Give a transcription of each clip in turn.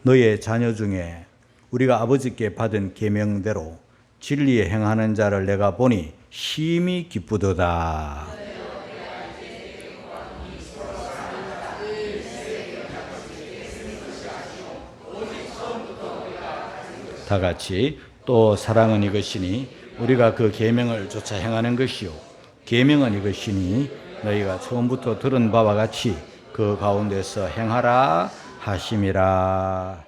너의 자녀 중에 우리가 아버지께 받은 계명대로 진리에 행하는 자를 내가 보니 심히 기쁘도다. 다 같이 또 사랑은 이것이니 우리가 그 계명을 쫓아 행하는 것이요 계명은 이것이니 너희가 처음부터 들은 바와 같이 그 가운데서 행하라 하심이라.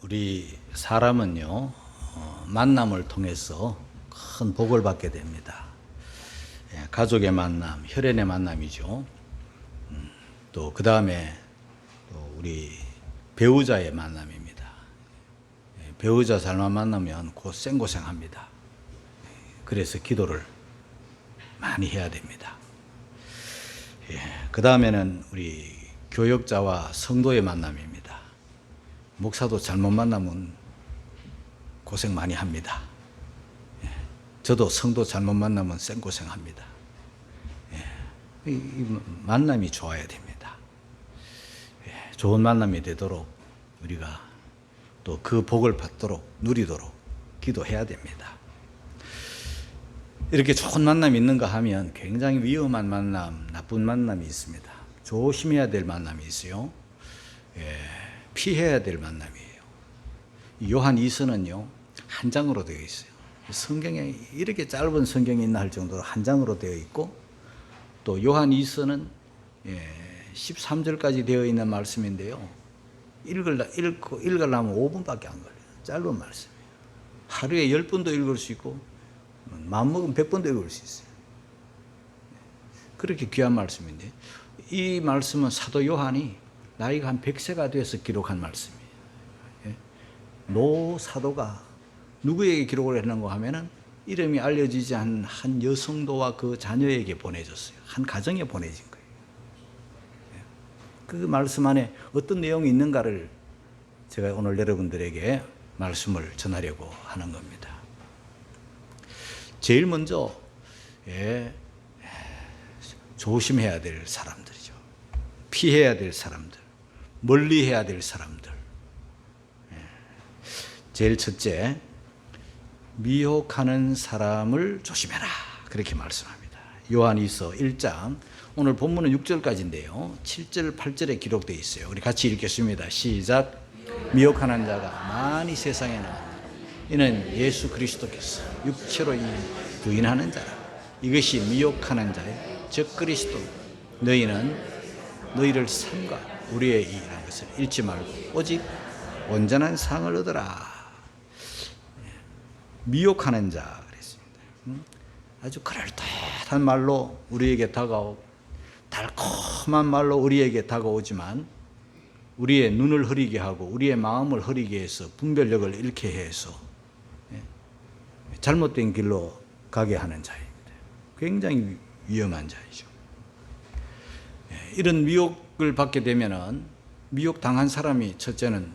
우리 사람은요 만남을 통해서 큰 복을 받게 됩니다. 가족의 만남, 혈연의 만남이죠. 또 그 다음에 우리 배우자의 만남입니다. 배우자 잘만 만나면 곧 생고생합니다. 그래서 기도를 많이 해야 됩니다. 그 다음에는 우리 교역자와 성도의 만남입니다. 목사도 잘못 만나면 고생 많이 합니다. 저도 성도 잘못 만나면 생고생합니다. 이 만남이 좋아야 됩니다. 좋은 만남이 되도록 우리가 또 그 복을 받도록 누리도록 기도해야 됩니다. 이렇게 좋은 만남이 있는가 하면 굉장히 위험한 만남, 나쁜 만남이 있습니다. 조심해야 될 만남이 있어요. 피해야 될 만남이에요. 요한 2서는요 한 장으로 되어 있어요. 성경에 이렇게 짧은 성경이 있나 할 정도로 한 장으로 되어 있고, 또 요한 2서는 13절까지 되어 있는 말씀인데요. 읽으려면 5분밖에 안 걸려요. 짧은 말씀이에요. 하루에 10번도 읽을 수 있고 마음먹으면 100번도 읽을 수 있어요. 그렇게 귀한 말씀인데, 이 말씀은 사도 요한이 나이가 한 100세가 돼서 기록한 말씀이에요. 노 사도가 누구에게 기록을 했는가 하면은 이름이 알려지지 않은 한 여성도와 그 자녀에게 보내줬어요. 한 가정에 보내진 거예요. 그 말씀 안에 어떤 내용이 있는가를 제가 오늘 여러분들에게 말씀을 전하려고 하는 겁니다. 제일 먼저 조심해야 될 사람들이죠. 피해야 될 사람들, 멀리해야 될 사람들. 제일 첫째, 미혹하는 사람을 조심해라, 그렇게 말씀합니다. 요한이서 1장, 오늘 본문은 6절까지인데요 7절 8절에 기록되어 있어요. 우리 같이 읽겠습니다. 시작. 미혹하는 자가 많이 세상에 나왔다. 이는 예수 그리스도께서 육체로 부인하는 자라. 이것이 미혹하는 자요 즉 그리스도. 너희는 너희를 삼가 우리의 이라는 것을 잃지 말고 오직 온전한 상을 얻으라. 미혹하는 자 그랬습니다. 아주 그럴듯한 말로 우리에게 다가오고 달콤한 말로 우리에게 다가오지만 우리의 눈을 흐리게 하고 우리의 마음을 흐리게 해서 분별력을 잃게 해서 잘못된 길로 가게 하는 자입니다. 굉장히 위험한 자이죠. 이런 미혹을 받게 되면은 미혹 당한 사람이 첫째는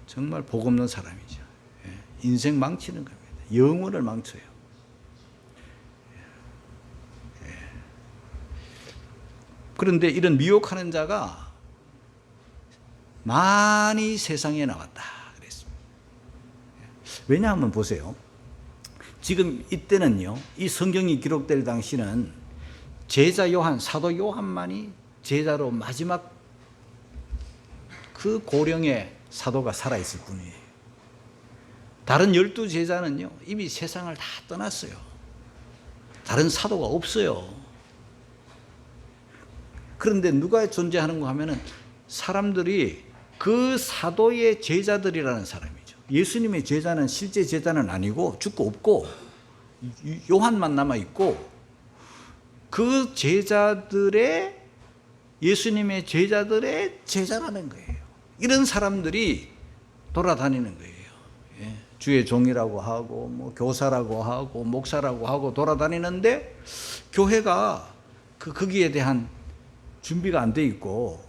정말 복 없는 사람이죠. 인생 망치는 겁니다. 영혼을 망쳐요. 그런데 이런 미혹하는 자가 많이 세상에 나왔다 그랬습니다. 왜냐하면 보세요. 지금 이때는요, 이 성경이 기록될 당시는 제자 요한, 사도 요한만이 제자로 마지막 그 고령의 사도가 살아있을 뿐이에요. 다른 12제자는요 이미 세상을 다 떠났어요. 다른 사도가 없어요. 그런데 누가 존재하는가 하면은 사람들이 그 사도의 제자들이라는 사람이죠. 예수님의 제자는 실제 제자는 아니고 죽고 없고 요한만 남아있고, 그 제자들의 예수님의 제자들의 제자라는 거예요. 이런 사람들이 돌아다니는 거예요. 주의 종이라고 하고 뭐 교사라고 하고 목사라고 하고 돌아다니는데 교회가 거기에 대한 준비가 안 돼 있고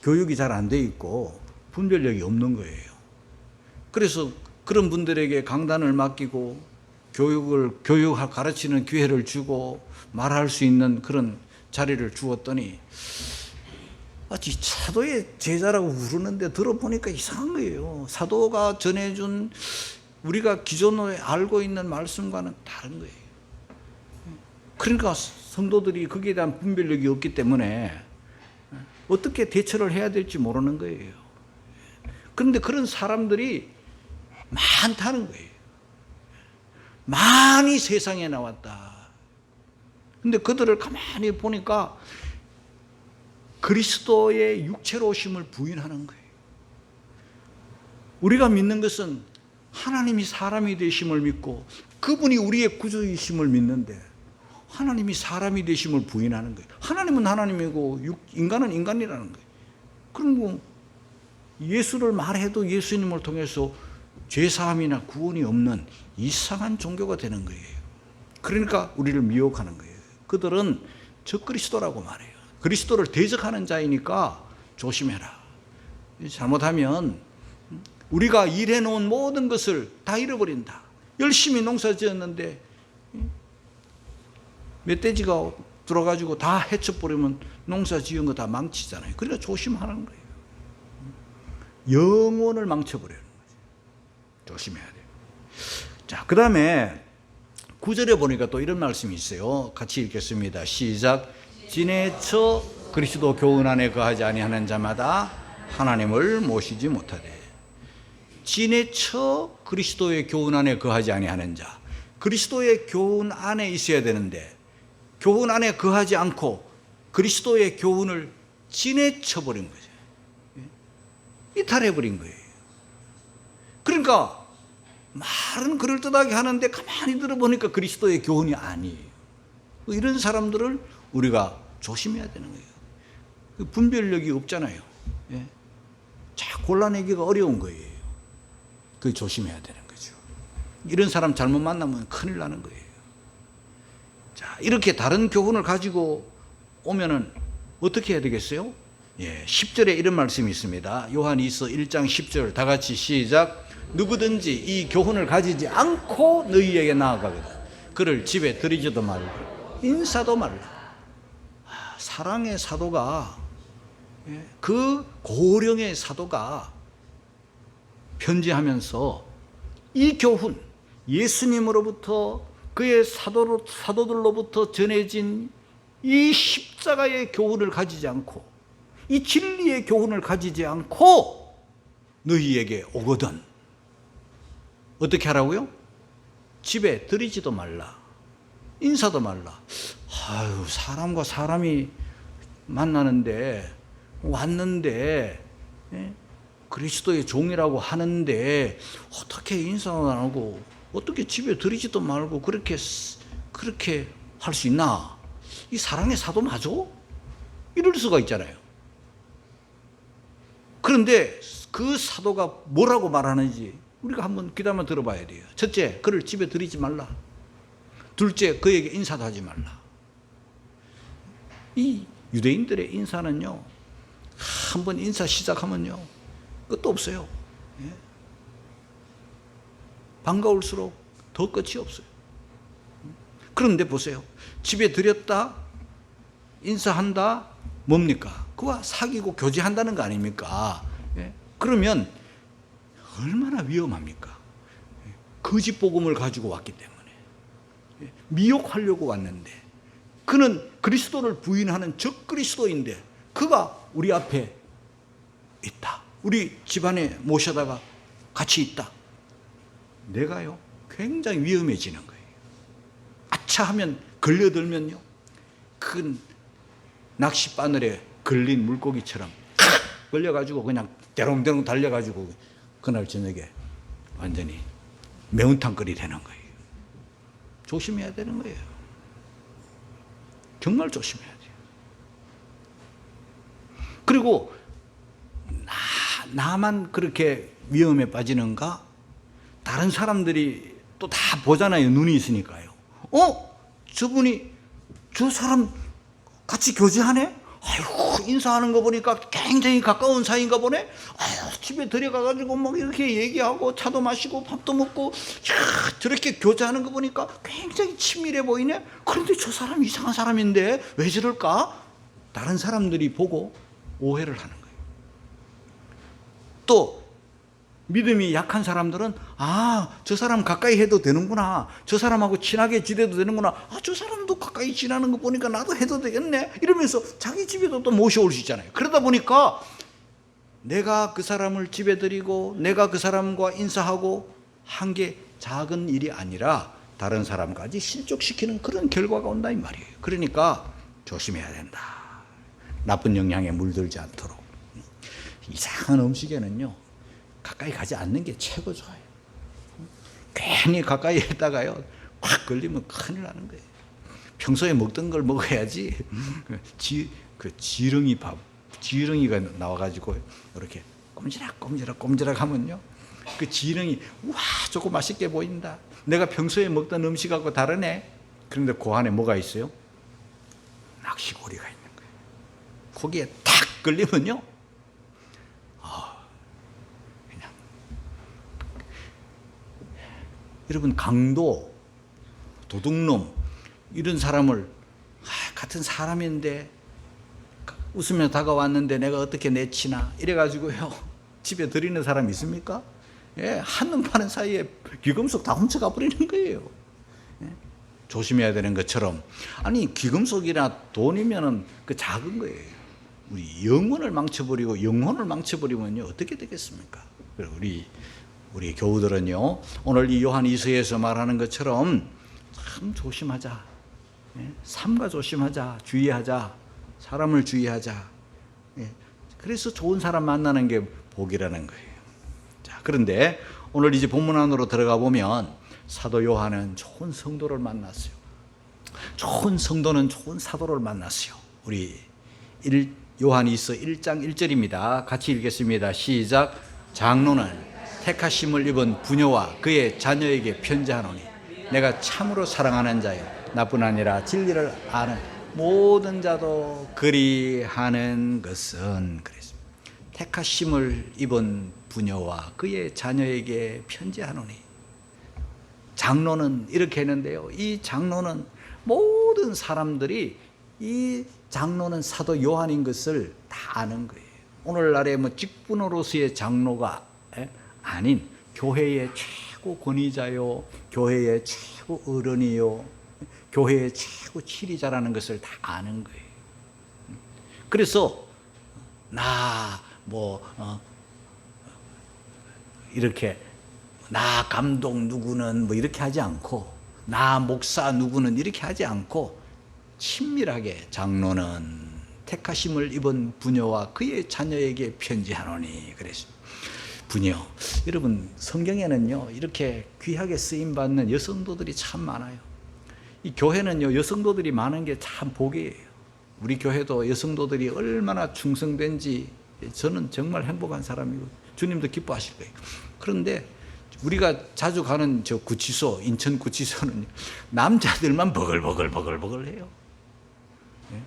교육이 잘 안 돼 있고 분별력이 없는 거예요. 그래서 그런 분들에게 강단을 맡기고 교육을 가르치는 기회를 주고 말할 수 있는 그런 자리를 주었더니 사도의 제자라고 부르는데 들어보니까 이상한 거예요. 사도가 전해준 우리가 기존에 알고 있는 말씀과는 다른 거예요. 그러니까 성도들이 거기에 대한 분별력이 없기 때문에 어떻게 대처를 해야 될지 모르는 거예요. 그런데 그런 사람들이 많다는 거예요. 많이 세상에 나왔다. 근데 그들을 가만히 보니까 그리스도의 육체로 오심을 부인하는 거예요. 우리가 믿는 것은 하나님이 사람이 되심을 믿고 그분이 우리의 구주이심을 믿는데 하나님이 사람이 되심을 부인하는 거예요. 하나님은 하나님이고 인간은 인간이라는 거예요. 그럼 뭐 예수를 말해도 예수님을 통해서 죄사함이나 구원이 없는 이상한 종교가 되는 거예요. 그러니까 우리를 미혹하는 거예요. 그들은 적그리스도라고 말해요. 그리스도를 대적하는 자이니까 조심해라. 잘못하면 우리가 일해놓은 모든 것을 다 잃어버린다. 열심히 농사 지었는데 멧돼지가 들어가지고 다 해쳐버리면 농사 지은 거 다 망치잖아요. 그러니까 조심하는 거예요. 영혼을 망쳐버리는 거죠. 조심해야 돼요. 자, 그 다음에 9절에 보니까 또 이런 말씀이 있어요. 같이 읽겠습니다. 시작. 지내쳐 그리스도 교훈 안에 거하지 아니하는 자마다 하나님을 모시지 못하되. 지내쳐 그리스도의 교훈 안에 거하지 아니하는 자. 그리스도의 교훈 안에 있어야 되는데 교훈 안에 거하지 않고 그리스도의 교훈을 지내쳐 버린 거죠. 이탈해 버린 거예요. 그러니까 말은 그럴듯하게 하는데 가만히 들어보니까 그리스도의 교훈이 아니에요. 이런 사람들을 우리가 조심해야 되는 거예요. 분별력이 없잖아요. 자, 골라내기가 어려운 거예요. 그게 조심해야 되는 거죠. 이런 사람 잘못 만나면 큰일 나는 거예요. 자, 이렇게 다른 교훈을 가지고 오면은 어떻게 해야 되겠어요? 10절에 이런 말씀이 있습니다. 요한이서 1장 10절 다 같이 시작. 누구든지 이 교훈을 가지지 않고 너희에게 나아가거든 그를 집에 들이지도 말고 인사도 말라. 사랑의 사도가 그 고령의 사도가 편지하면서 이 교훈 예수님으로부터 그의 사도들로부터 전해진 이 십자가의 교훈을 가지지 않고 이 진리의 교훈을 가지지 않고 너희에게 오거든 어떻게 하라고요? 집에 들이지도 말라. 인사도 말라. 아유, 사람과 사람이 만나는데 왔는데 그리스도의 종이라고 하는데 어떻게 인사도 안 하고 어떻게 집에 들이지도 말고 그렇게 할 수 있나? 이 사랑의 사도 맞아? 이럴 수가 있잖아요. 그런데 그 사도가 뭐라고 말하는지 우리가 한번 귀담아 들어봐야 돼요. 첫째, 그를 집에 들이지 말라. 둘째, 그에게 인사도 하지 말라. 이 유대인들의 인사는요, 한번 인사 시작하면요, 끝도 없어요. 반가울수록 더 끝이 없어요. 그런데 보세요. 집에 들였다, 인사한다, 뭡니까? 그와 사귀고 교제한다는 거 아닙니까? 그러면 얼마나 위험합니까? 거짓 복음을 가지고 왔기 때문에 미혹하려고 왔는데 그는 그리스도를 부인하는 적그리스도인데 그가 우리 앞에 있다. 우리 집안에 모셔다가 같이 있다. 내가요 굉장히 위험해지는 거예요. 아차 하면 걸려들면요 큰 낚싯바늘에 걸린 물고기처럼 걸려가지고 그냥 대롱대롱 달려가지고 그날 저녁에 완전히 매운탕 끓이 되는 거예요. 조심해야 되는 거예요. 정말 조심해야 돼요. 그리고 나만 그렇게 위험에 빠지는가? 다른 사람들이 또 다 보잖아요. 눈이 있으니까요. 저분이 저 사람 같이 교제하네? 아이고, 인사하는 거 보니까 굉장히 가까운 사이인가 보네? 아유, 집에 들어가가지고 막 이렇게 얘기하고 차도 마시고 밥도 먹고 저렇게 교제하는 거 보니까 굉장히 친밀해 보이네? 그런데 저 사람 이상한 사람인데 왜 저럴까? 다른 사람들이 보고 오해를 하는 거예요. 또 믿음이 약한 사람들은 저 사람 가까이 해도 되는구나, 저 사람하고 친하게 지내도 되는구나, 저 사람도 가까이 지내는 거 보니까 나도 해도 되겠네, 이러면서 자기 집에도 또 모셔올 수 있잖아요. 그러다 보니까 내가 그 사람을 집에 들이고 내가 그 사람과 인사하고 한 게 작은 일이 아니라 다른 사람까지 실족시키는 그런 결과가 온다 이 말이에요. 그러니까 조심해야 된다. 나쁜 영향에 물들지 않도록. 이상한 음식에는요, 가까이 가지 않는 게 최고 좋아요. 괜히 가까이 했다가요, 확 걸리면 큰일 나는 거예요. 평소에 먹던 걸 먹어야지. 지렁이가 나와가지고 이렇게 꼼지락 하면요, 그 지렁이, 와, 저거 맛있게 보인다. 내가 평소에 먹던 음식하고 다르네. 그런데 그 안에 뭐가 있어요? 낚시고리가 있는 거예요. 거기에 탁 걸리면요, 그냥. 여러분, 강도, 도둑놈, 이런 사람을, 같은 사람인데 웃으며 다가왔는데 내가 어떻게 내치나 이래가지고요, 집에 들이는 사람 있습니까? 예, 한눈 파는 사이에 귀금속 다 훔쳐가 버리는 거예요. 예? 조심해야 되는 것처럼, 아니 귀금속이나 돈이면은 그 작은 거예요. 우리 영혼을 망쳐버리고 영혼을 망쳐버리면요, 어떻게 되겠습니까? 우리 교우들은요, 오늘 이 요한 2서에서 말하는 것처럼 참 조심하자. 예? 삼가 조심하자. 주의하자. 사람을 주의하자. 예? 그래서 좋은 사람 만나는 게 복이라는 거예요. 자, 그런데 오늘 이제 본문 안으로 들어가 보면 사도 요한은 좋은 성도를 만났어요. 좋은 성도는 좋은 사도를 만났어요. 우리 요한이서 1장 1절입니다. 같이 읽겠습니다. 시작. 장로는 택하심을 입은 부녀와 그의 자녀에게 편지하노니 내가 참으로 사랑하는 자요 나뿐 아니라 진리를 아는 모든 자도 그리하는 것은, 그랬습니다. 택하심을 입은 부녀와 그의 자녀에게 편지하노니. 장로는 이렇게 했는데요, 이 장로는 모든 사람들이 이 장로는 사도 요한인 것을 다 아는 거예요. 오늘날의 직분으로서의 장로가 아닌 교회의 최고 권위자요, 교회의 최고 어른이요, 교회의 최고 지리자라는 것을 다 아는 거예요. 그래서 이렇게 나 감독 누구는 이렇게 하지 않고, 나 목사 누구는 이렇게 하지 않고, 친밀하게 장로는 택하심을 입은 부녀와 그의 자녀에게 편지하노니 그랬습니다. 부녀, 여러분 성경에는요, 이렇게 귀하게 쓰임 받는 여성도들이 참 많아요. 이 교회는요, 여성도들이 많은 게 참 복이에요. 우리 교회도 여성도들이 얼마나 충성된지 저는 정말 행복한 사람이고 주님도 기뻐하실 거예요. 그런데 우리가 자주 가는 저 구치소, 인천 구치소는 남자들만 버글버글해요. 네?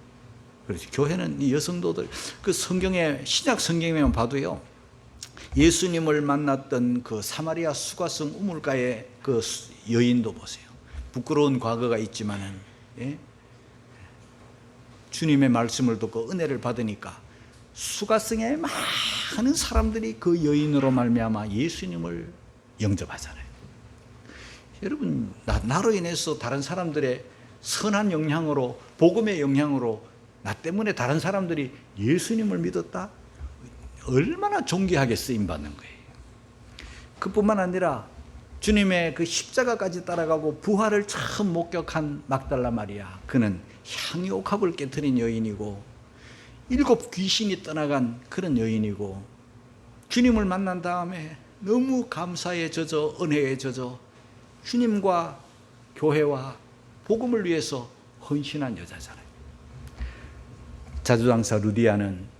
그렇지. 교회는 이 여성도들, 그 신약 성경에만 봐도요, 예수님을 만났던 그 사마리아 수가성 우물가의 그 여인도 보세요. 부끄러운 과거가 있지만은, 예? 주님의 말씀을 듣고 은혜를 받으니까 수가성에 많은 사람들이 그 여인으로 말미암아 예수님을 영접하잖아요. 여러분, 나로 인해서 다른 사람들의 선한 영향으로, 복음의 영향으로 나 때문에 다른 사람들이 예수님을 믿었다? 얼마나 존귀하게 쓰임받는 거예요. 그뿐만 아니라 주님의 그 십자가까지 따라가고 부활을 처음 목격한 막달라 마리아, 그는 향유옥합을 깨트린 여인이고 7 귀신이 떠나간 그런 여인이고, 주님을 만난 다음에 너무 감사에 젖어 은혜에 젖어 주님과 교회와 복음을 위해서 헌신한 여자잖아요. 자주장사 루디아는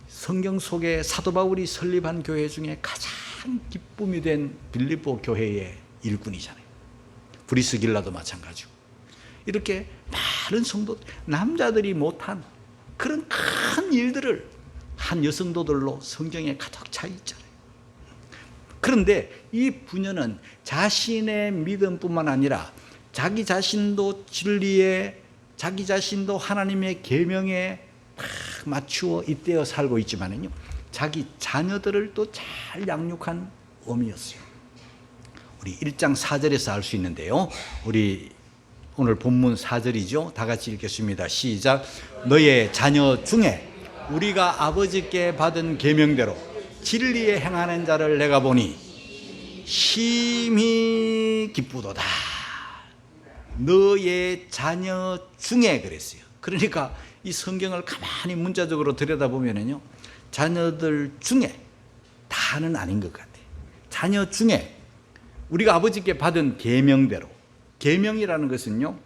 성경 속에 사도 바울이 설립한 교회 중에 가장 기쁨이 된 빌립보 교회의 일꾼이잖아요. 브리스길라도 마찬가지고. 이렇게 많은 성도, 남자들이 못한 그런 큰 일들을 한 여성도들로 성경에 가득 차 있잖아요. 그런데 이 부녀는 자신의 믿음뿐만 아니라 자기 자신도 진리에, 자기 자신도 하나님의 계명에 다 맞추어 잇대어 살고 있지만은요, 자기 자녀들을 또 잘 양육한 어미였어요. 우리 1장 4절에서 알 수 있는데요, 우리 오늘 본문 4절이죠. 다 같이 읽겠습니다. 시작. 너의 자녀 중에 우리가 아버지께 받은 계명대로 진리에 행하는 자를 내가 보니 심히 기쁘도다. 너의 자녀 중에 그랬어요. 그러니까 이 성경을 가만히 문자적으로 들여다보면요, 자녀들 중에 다는 아닌 것 같아요. 자녀 중에 우리가 아버지께 받은 계명대로, 계명이라는 것은요,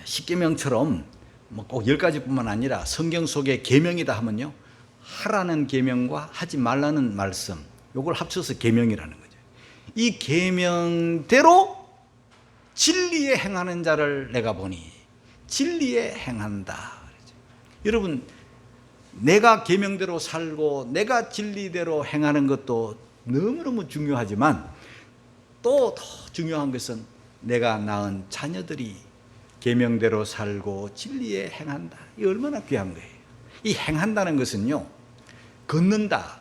십계명처럼 뭐 꼭 10가지뿐만 아니라 성경 속에 계명이다 하면요, 하라는 계명과 하지 말라는 말씀, 요걸 합쳐서 계명이라는 거죠. 이 계명대로 진리에 행하는 자를 내가 보니 진리에 행한다. 여러분, 내가 계명대로 살고 내가 진리대로 행하는 것도 너무너무 중요하지만 또 더 중요한 것은 내가 낳은 자녀들이 계명대로 살고 진리에 행한다. 이 얼마나 귀한 거예요. 이 행한다는 것은요, 걷는다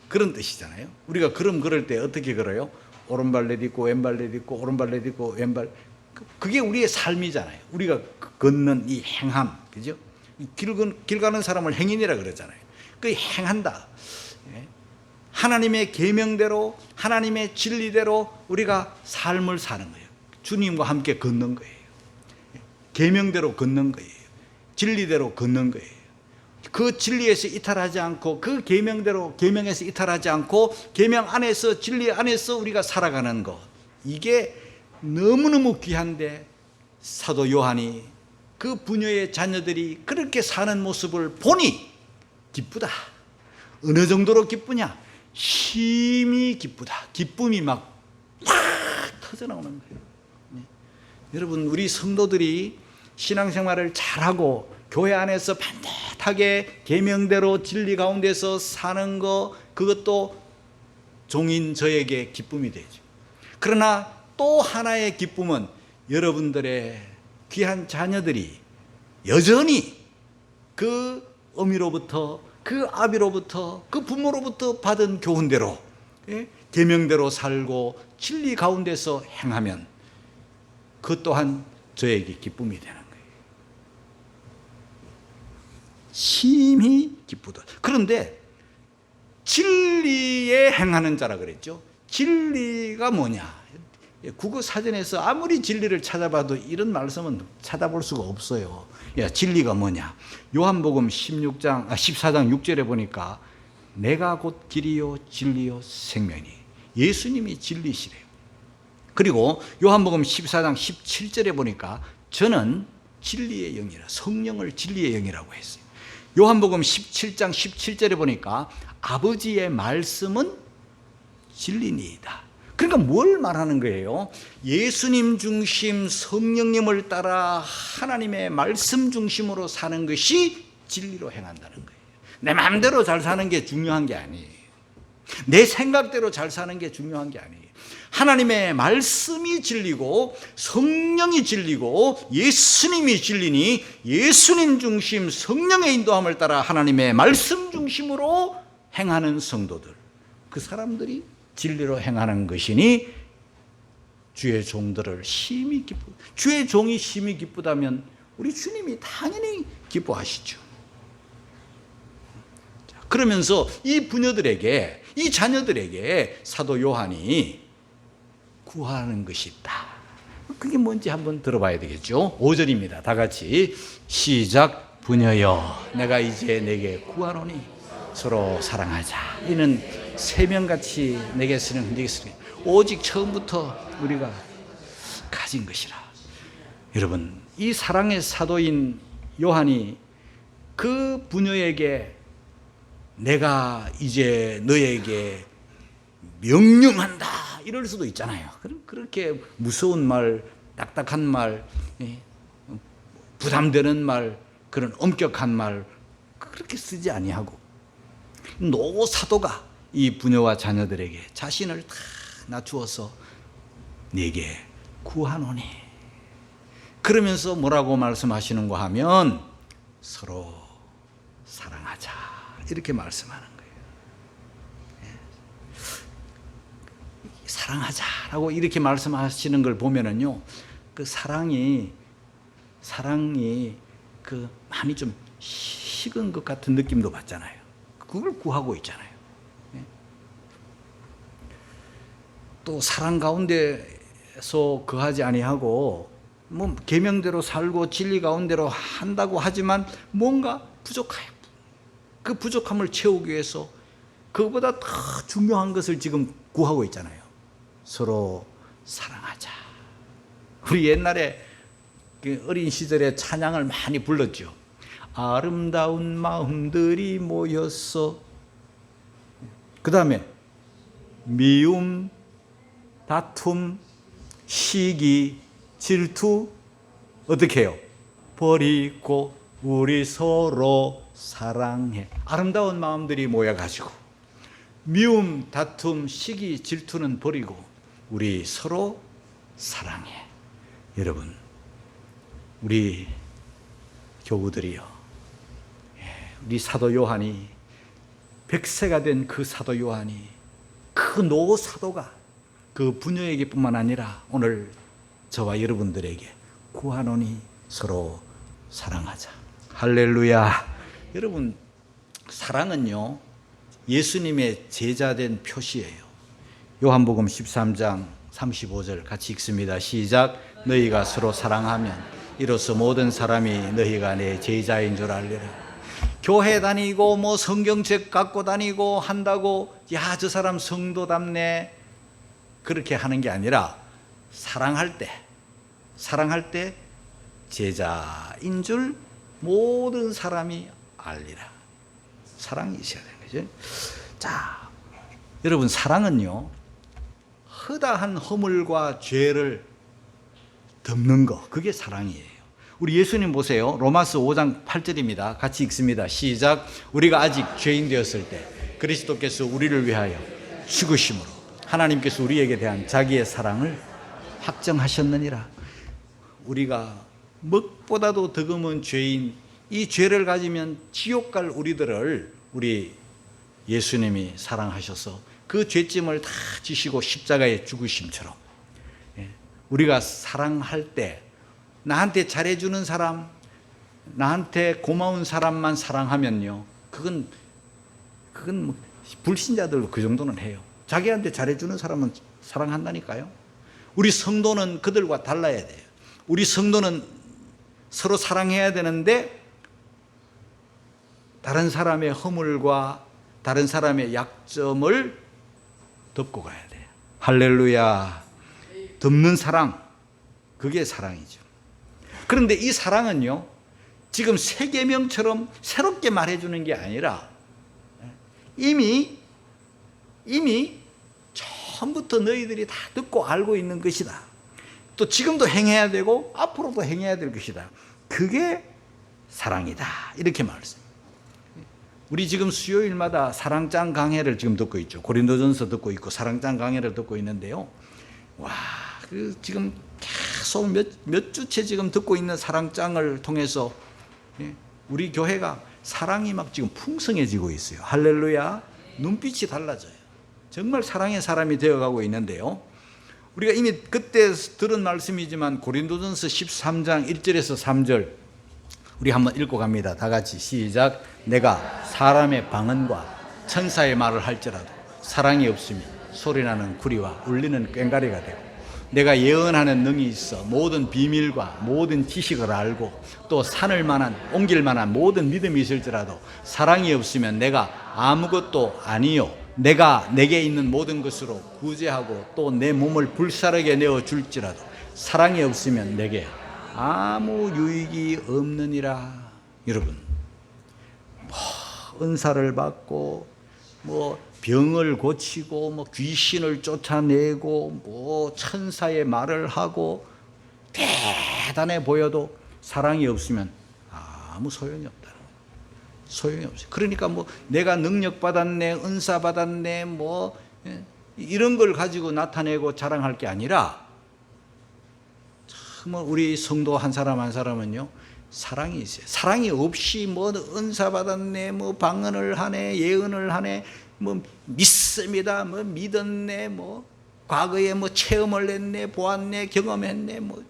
그런 뜻이잖아요. 우리가 그럴 때 어떻게 걸어요? 오른발 내딛고 왼발 내딛고 오른발 내딛고 왼발, 그게 우리의 삶이잖아요. 우리가 걷는 이 행함, 그죠? 길 가는 사람을 행인이라 그러잖아요. 그 행한다. 하나님의 계명대로, 하나님의 진리대로 우리가 삶을 사는 거예요. 주님과 함께 걷는 거예요. 계명대로 걷는 거예요. 진리대로 걷는 거예요. 그 진리에서 이탈하지 않고, 그 계명대로, 계명에서 이탈하지 않고, 계명 안에서, 진리 안에서 우리가 살아가는 것, 이게 너무너무 귀한데, 사도 요한이 그 부녀의 자녀들이 그렇게 사는 모습을 보니 기쁘다. 어느 정도로 기쁘냐? 심히 기쁘다. 기쁨이 막 터져나오는 거예요. 여러분, 우리 성도들이 신앙생활을 잘하고 교회 안에서 반듯하게 계명대로 진리 가운데서 사는 거, 그것도 종인 저에게 기쁨이 되죠. 그러나 또 하나의 기쁨은 여러분들의 귀한 자녀들이 여전히 그 어미로부터, 그 아비로부터, 그 부모로부터 받은 교훈대로, 계명대로 살고 진리 가운데서 행하면 그 또한 저에게 기쁨이 되는 거예요. 심히 기쁘다. 그런데 진리에 행하는 자라 그랬죠. 진리가 뭐냐? 국어 사전에서 아무리 진리를 찾아봐도 이런 말씀은 찾아볼 수가 없어요. 야, 진리가 뭐냐? 요한복음 14장 6절에 보니까 내가 곧 길이요 진리요 생명이, 예수님이 진리시래요. 그리고 요한복음 14장 17절에 보니까 저는 진리의 영이라, 성령을 진리의 영이라고 했어요. 요한복음 17장 17절에 보니까 아버지의 말씀은 진리니이다. 그러니까 뭘 말하는 거예요? 예수님 중심, 성령님을 따라 하나님의 말씀 중심으로 사는 것이 진리로 행한다는 거예요. 내 마음대로 잘 사는 게 중요한 게 아니에요. 내 생각대로 잘 사는 게 중요한 게 아니에요. 하나님의 말씀이 진리고 성령이 진리고 예수님이 진리니 예수님 중심, 성령의 인도함을 따라 하나님의 말씀 중심으로 행하는 성도들, 그 사람들이 진리로 행하는 것이니 주의 종들을 심히 주의 종이 심히 기쁘다면 우리 주님이 당연히 기뻐하시죠. 그러면서 이 부녀들에게, 이 자녀들에게 사도 요한이 구하는 것이 있다. 그게 뭔지 한번 들어봐야 되겠죠. 5절입니다. 다 같이 시작. 부녀여, 내가 이제 내게 구하노니 서로 사랑하자. 이는 세명같이 내게 쓰는 네게 쓰는 오직 처음부터 우리가 가진 것이라. 여러분, 이 사랑의 사도인 요한이 그 부녀에게 내가 이제 너에게 명령한다 이럴 수도 있잖아요. 그렇게 무서운 말, 딱딱한 말, 부담되는 말, 그런 엄격한 말 그렇게 쓰지 아니하고 노 사도가 이 부녀와 자녀들에게 자신을 다 낮추어서 내게 구하노니, 그러면서 뭐라고 말씀하시는가 하면 서로 사랑하자. 이렇게 말씀하는 거예요. 사랑하자라고 이렇게 말씀하시는 걸 보면은요, 그 사랑이 그 많이 좀 식은 것 같은 느낌도 받잖아요. 그걸 구하고 있잖아요. 또 사랑 가운데서 거하지 아니하고 뭐 계명대로 살고 진리 가운데로 한다고 하지만 뭔가 부족해요. 그 부족함을 채우기 위해서 그거보다 더 중요한 것을 지금 구하고 있잖아요. 서로 사랑하자. 우리 옛날에 어린 시절에 찬양을 많이 불렀죠. 아름다운 마음들이 모였어. 그 다음에 미움, 다툼, 시기, 질투 어떻게 해요? 버리고 우리 서로 사랑해. 아름다운 마음들이 모여가지고 미움, 다툼, 시기, 질투는 버리고 우리 서로 사랑해. 여러분, 우리 교우들이요, 우리 사도 요한이 100세가 된 그 사도 요한이 그 노 사도가 그 부녀에게뿐만 아니라 오늘 저와 여러분들에게 구하노니 서로 사랑하자. 할렐루야. 여러분, 사랑은요 예수님의 제자된 표시예요. 요한복음 13장 35절 같이 읽습니다. 시작. 너희가 서로 사랑하면 이로써 모든 사람이 너희가 내 제자인 줄 알리라. 교회 다니고 뭐 성경책 갖고 다니고 한다고 야, 저 사람 성도답네 그렇게 하는 게 아니라 사랑할 때 제자인 줄 모든 사람이 알리라. 사랑이 있어야 되는 거죠. 자, 여러분, 사랑은요 허다한 허물과 죄를 덮는 거, 그게 사랑이에요. 우리 예수님 보세요. 로마서 5장 8절입니다. 같이 읽습니다. 시작. 우리가 아직 죄인 되었을 때 그리스도께서 우리를 위하여 죽으심으로 하나님께서 우리에게 대한 자기의 사랑을 확정하셨느니라. 우리가 먹보다도 더 금은 죄인, 이 죄를 가지면 지옥 갈 우리들을 우리 예수님이 사랑하셔서 그 죄짐을 다 지시고 십자가에 죽으심처럼 우리가 사랑할 때 나한테 잘해주는 사람, 나한테 고마운 사람만 사랑하면요, 그건 뭐 불신자들도 그 정도는 해요. 자기한테 잘해주는 사람은 사랑한다니까요. 우리 성도는 그들과 달라야 돼요. 우리 성도는 서로 사랑해야 되는데 다른 사람의 허물과 다른 사람의 약점을 덮고 가야 돼요. 할렐루야. 덮는 사랑, 그게 사랑이죠. 그런데 이 사랑은요 지금 새 계명처럼 새롭게 말해주는 게 아니라 이미 처음부터 너희들이 다 듣고 알고 있는 것이다. 또 지금도 행해야 되고 앞으로도 행해야 될 것이다. 그게 사랑이다. 이렇게 말했습니다. 우리 지금 수요일마다 사랑장 강해를 지금 듣고 있죠. 고린도전서 듣고 있고 사랑장 강해를 듣고 있는데요. 와, 그 지금 계속 몇 주째 지금 듣고 있는 사랑장을 통해서 우리 교회가 사랑이 막 지금 풍성해지고 있어요. 할렐루야. 눈빛이 달라져요. 정말 사랑의 사람이 되어가고 있는데요. 우리가 이미 그때 들은 말씀이지만 고린도전서 13장 1절에서 3절 우리 한번 읽고 갑니다. 다 같이 시작. 내가 사람의 방언과 천사의 말을 할지라도 사랑이 없으면 소리나는 구리와 울리는 꽹과리가 되고 내가 예언하는 능이 있어 모든 비밀과 모든 지식을 알고 또 산을 만한 옮길 만한 모든 믿음이 있을지라도 사랑이 없으면 내가 아무것도 아니요 내가 내게 있는 모든 것으로 구제하고 또 내 몸을 불사르게 내어줄지라도 사랑이 없으면 내게 아무 유익이 없느니라. 여러분, 은사를 받고 병을 고치고 귀신을 쫓아내고 천사의 말을 하고 대단해 보여도 사랑이 없으면 아무 소용이 없다는 거예요. 소용이 없어요. 그러니까 내가 능력 받았네, 은사 받았네, 이런 걸 가지고 나타내고 자랑할 게 아니라 정말 우리 성도 한 사람 한 사람은요 사랑이 있어요. 사랑이 없이 뭐 은사 받았네, 뭐 방언을 하네, 예언을 하네, 뭐 믿습니다, 뭐 믿었네, 뭐 과거에 뭐 체험을 했네, 보았네, 경험했네, 뭐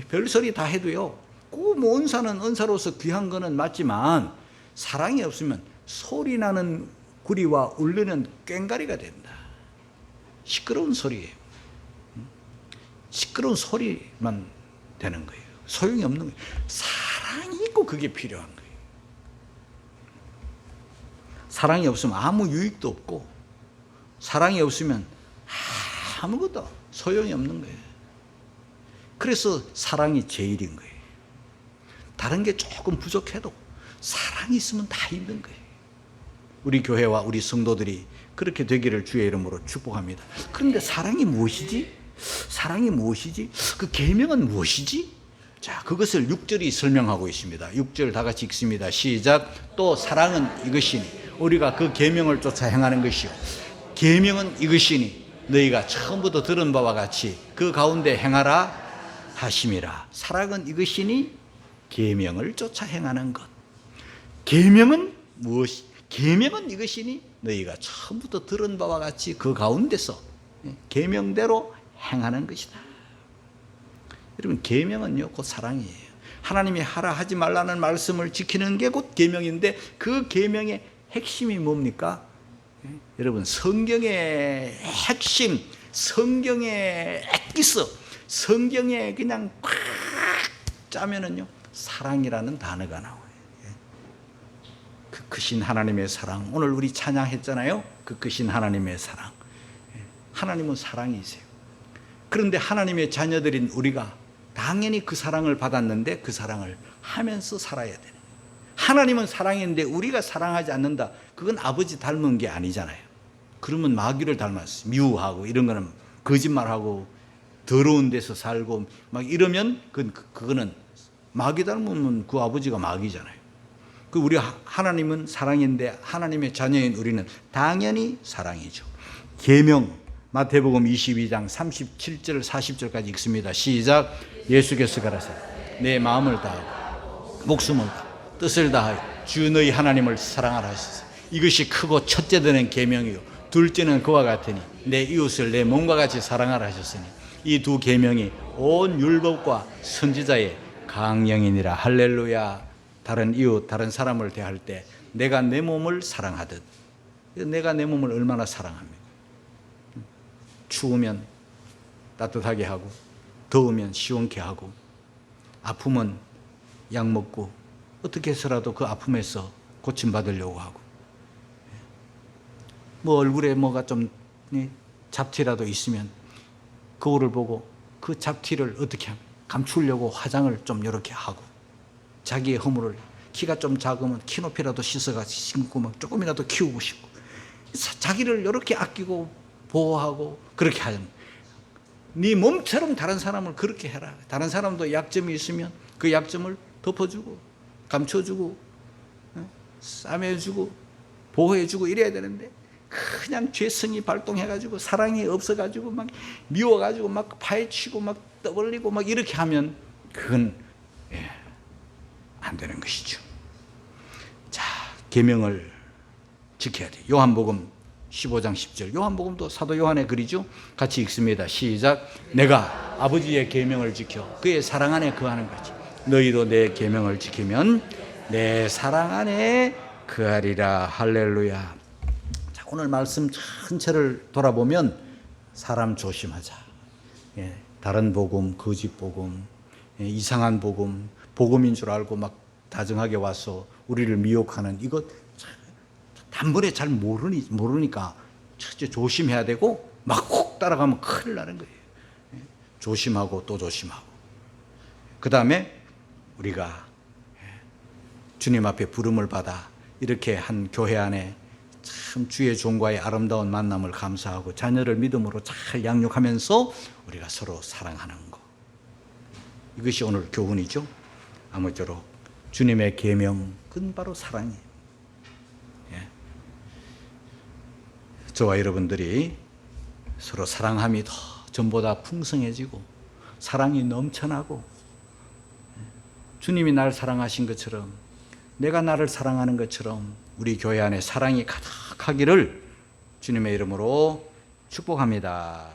별소리 다 해도요. 그 뭐 은사는 은사로서 귀한 거는 맞지만 사랑이 없으면 소리 나는 구리와 울리는 꽹과리가 된다. 시끄러운 소리예요. 시끄러운 소리만 되는 거예요. 소용이 없는 거예요. 사랑이 있고 그게 필요한 거예요. 사랑이 없으면 아무 유익도 없고, 사랑이 없으면 아무것도 소용이 없는 거예요. 그래서 사랑이 제일인 거예요. 다른 게 조금 부족해도 사랑이 있으면 다 있는 거예요. 우리 교회와 우리 성도들이 그렇게 되기를 주의 이름으로 축복합니다. 그런데 사랑이 무엇이지? 사랑이 무엇이지? 그 계명은 무엇이지? 자, 그것을 6절이 설명하고 있습니다. 6절 다 같이 읽습니다. 시작. 또 사랑은 이것이니 우리가 그 계명을 쫓아 행하는 것이요 계명은 이것이니 너희가 처음부터 들은 바와 같이 그 가운데 행하라 하심이라. 사랑은 이것이니 계명을 쫓아 행하는 것. 계명은 무엇이? 계명은 이것이니 너희가 처음부터 들은 바와 같이 그 가운데서 계명대로 행하는 것이다. 여러분, 계명은요 곧 사랑이에요. 하나님이 하라 하지 말라는 말씀을 지키는 게 곧 계명인데, 그 계명의 핵심이 뭡니까? 여러분, 성경의 핵심, 성경의 엑기스, 성경에 그냥 꽉 짜면은요 사랑이라는 단어가 나와요. 그 크신 하나님의 사랑, 오늘 우리 찬양했잖아요. 그 크신 하나님의 사랑. 하나님은 사랑이세요. 그런데 하나님의 자녀들인 우리가 당연히 그 사랑을 받았는데 그 사랑을 하면서 살아야 되는 거예요. 하나님은 사랑인데 우리가 사랑하지 않는다, 그건 아버지 닮은 게 아니잖아요. 그러면 마귀를 닮았어요. 미워하고 이런 거는 거짓말하고 더러운 데서 살고 막 이러면 그거는 마귀 닮으면 그 아버지가 마귀잖아요. 그 우리 하나님은 사랑인데 하나님의 자녀인 우리는 당연히 사랑이죠. 계명, 마태복음 22장 37절 40절까지 읽습니다. 시작. 예수께서 가라사대 내 마음을 다하고 목숨을 다하고 뜻을 다하여 주 너희 하나님을 사랑하라 하시사. 이것이 크고 첫째 되는 계명이요 둘째는 그와 같으니 내 이웃을 내 몸과 같이 사랑하라 하셨으니 이 두 계명이 온 율법과 선지자의 강령이니라. 할렐루야. 다른 이웃, 다른 사람을 대할 때 내가 내 몸을 사랑하듯, 내가 내 몸을 얼마나 사랑합니까? 추우면 따뜻하게 하고, 더우면 시원케 하고, 아프면 약 먹고, 어떻게 해서라도 그 아픔에서 고침받으려고 하고, 뭐 얼굴에 뭐가 좀 잡티라도 있으면 거울을 보고 그 잡티를 어떻게 하면 감추려고 화장을 좀 이렇게 하고, 자기의 허물을, 키가 좀 작으면 키 높이라도 씻어가지고 신고 막 조금이라도 키우고 싶고, 자기를 이렇게 아끼고 보호하고 그렇게 하는. 네 몸처럼 다른 사람을 그렇게 해라. 다른 사람도 약점이 있으면 그 약점을 덮어주고 감춰주고 싸매주고 보호해주고 이래야 되는데, 그냥 죄성이 발동해가지고 사랑이 없어가지고 막 미워가지고 막 파헤치고 막 떠벌리고 막 이렇게 하면 그건 안 되는 것이죠. 자, 계명을 지켜야 돼요. 요한복음 15장 10절. 요한복음도 사도 요한의 글이죠. 같이 읽습니다. 시작. 내가 아버지의 계명을 지켜 그의 사랑 안에 거하는 거지. 너희도 내 계명을 지키면 내 사랑 안에 거하리라. 할렐루야. 자, 오늘 말씀 전체를 돌아보면 사람 조심하자. 다른 복음, 거짓 복음, 이상한 복음, 복음인 줄 알고 막 다정하게 와서 우리를 미혹하는 이것 단번에 잘 모르니까 첫째 조심해야 되고, 막 훅 따라가면 큰일 나는 거예요. 조심하고 또 조심하고, 그 다음에 우리가 주님 앞에 부름을 받아 이렇게 한 교회 안에 참 주의 종과의 아름다운 만남을 감사하고 자녀를 믿음으로 잘 양육하면서 우리가 서로 사랑하는 것, 이것이 오늘 교훈이죠. 아무쪼록 주님의 계명, 그건 바로 사랑이에요. 저와 여러분들이 서로 사랑함이 더 전보다 풍성해지고 사랑이 넘쳐나고 주님이 날 사랑하신 것처럼 내가 나를 사랑하는 것처럼 우리 교회 안에 사랑이 가득하기를 주님의 이름으로 축복합니다.